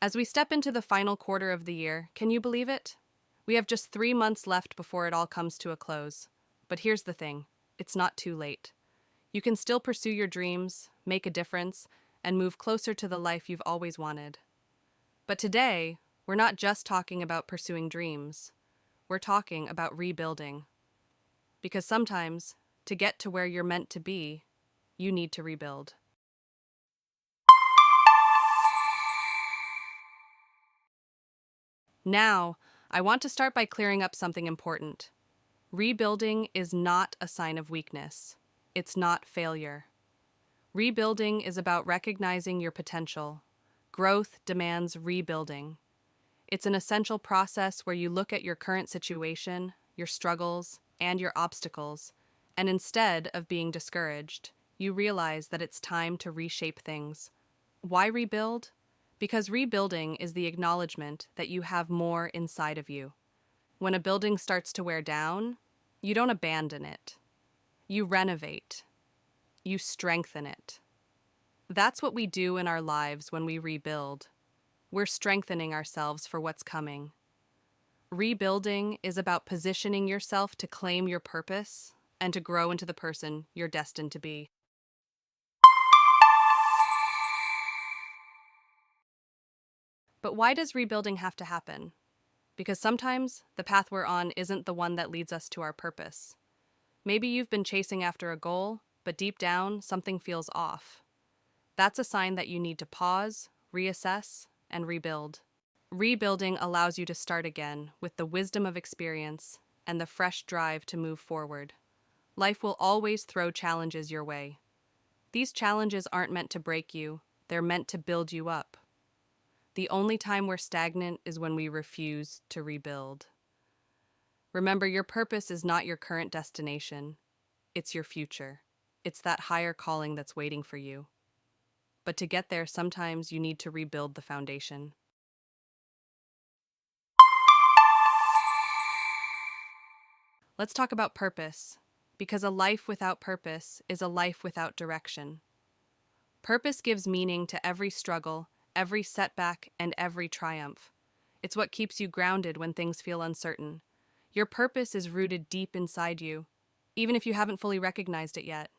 As we step into the final quarter of the year, can you believe it? We have just 3 months left before it all comes to a close. But here's the thing, it's not too late. You can still pursue your dreams, make a difference, and move closer to the life you've always wanted. But today, we're not just talking about pursuing dreams. We're talking about rebuilding. Because sometimes, to get to where you're meant to be, you need to rebuild. Now, I want to start by clearing up something important. Rebuilding is not a sign of weakness. It's not failure. Rebuilding is about recognizing your potential. Growth demands rebuilding. It's an essential process where you look at your current situation, your struggles, and your obstacles, and instead of being discouraged, you realize that it's time to reshape things. Why rebuild? Because rebuilding is the acknowledgement that you have more inside of you. When a building starts to wear down, you don't abandon it. You renovate. You strengthen it. That's what we do in our lives when we rebuild. We're strengthening ourselves for what's coming. Rebuilding is about positioning yourself to claim your purpose and to grow into the person you're destined to be. But why does rebuilding have to happen? Because sometimes the path we're on isn't the one that leads us to our purpose. Maybe you've been chasing after a goal, but deep down, something feels off. That's a sign that you need to pause, reassess, and rebuild. Rebuilding allows you to start again with the wisdom of experience and the fresh drive to move forward. Life will always throw challenges your way. These challenges aren't meant to break you, they're meant to build you up. The only time we're stagnant is when we refuse to rebuild. Remember, your purpose is not your current destination. It's your future. It's that higher calling that's waiting for you. But to get there, sometimes you need to rebuild the foundation. Let's talk about purpose, because a life without purpose is a life without direction. Purpose gives meaning to every struggle, every setback, and every triumph. It's what keeps you grounded when things feel uncertain. Your purpose is rooted deep inside you, even if you haven't fully recognized it yet.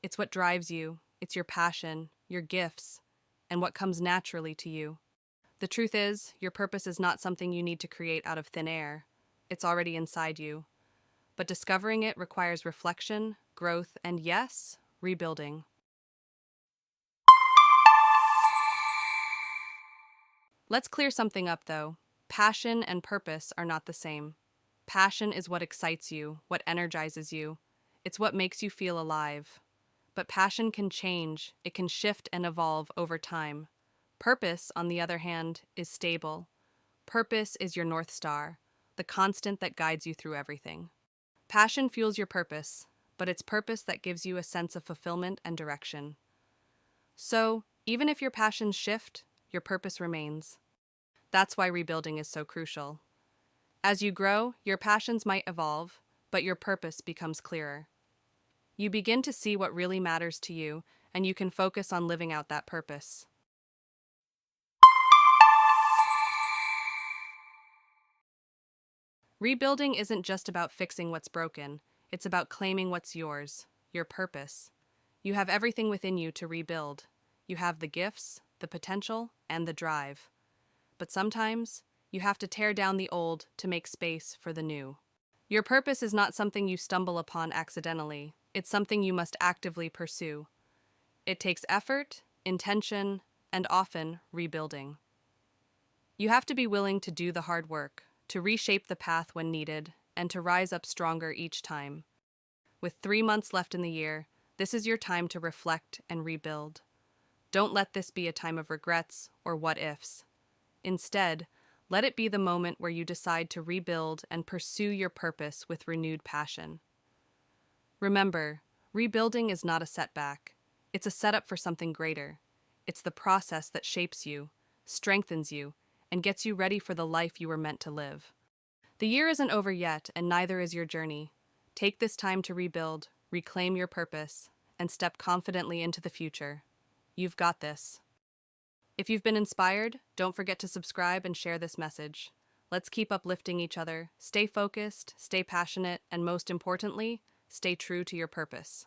It's what drives you, it's your passion, your gifts, and what comes naturally to you. The truth is, your purpose is not something you need to create out of thin air. It's already inside you. But discovering it requires reflection, growth, and yes, rebuilding. Let's clear something up, though. Passion and purpose are not the same. Passion is what excites you, what energizes you. It's what makes you feel alive. But passion can change, it can shift and evolve over time. Purpose, on the other hand, is stable. Purpose is your North Star, the constant that guides you through everything. Passion fuels your purpose, but it's purpose that gives you a sense of fulfillment and direction. So, even if your passions shift, your purpose remains. That's why rebuilding is so crucial. As you grow, your passions might evolve, but your purpose becomes clearer. You begin to see what really matters to you, and you can focus on living out that purpose. Rebuilding isn't just about fixing what's broken, it's about claiming what's yours, your purpose. You have everything within you to rebuild. You have the gifts, the potential, and the drive. But sometimes, you have to tear down the old to make space for the new. Your purpose is not something you stumble upon accidentally. It's something you must actively pursue. It takes effort, intention, and often rebuilding. You have to be willing to do the hard work, to reshape the path when needed, and to rise up stronger each time. With 3 months left in the year, this is your time to reflect and rebuild. Don't let this be a time of regrets or what-ifs. Instead, let it be the moment where you decide to rebuild and pursue your purpose with renewed passion. Remember, rebuilding is not a setback. It's a setup for something greater. It's the process that shapes you, strengthens you, and gets you ready for the life you were meant to live. The year isn't over yet, and neither is your journey. Take this time to rebuild, reclaim your purpose, and step confidently into the future. You've got this. If you've been inspired, don't forget to subscribe and share this message. Let's keep uplifting each other. Stay focused, stay passionate, and most importantly, stay true to your purpose.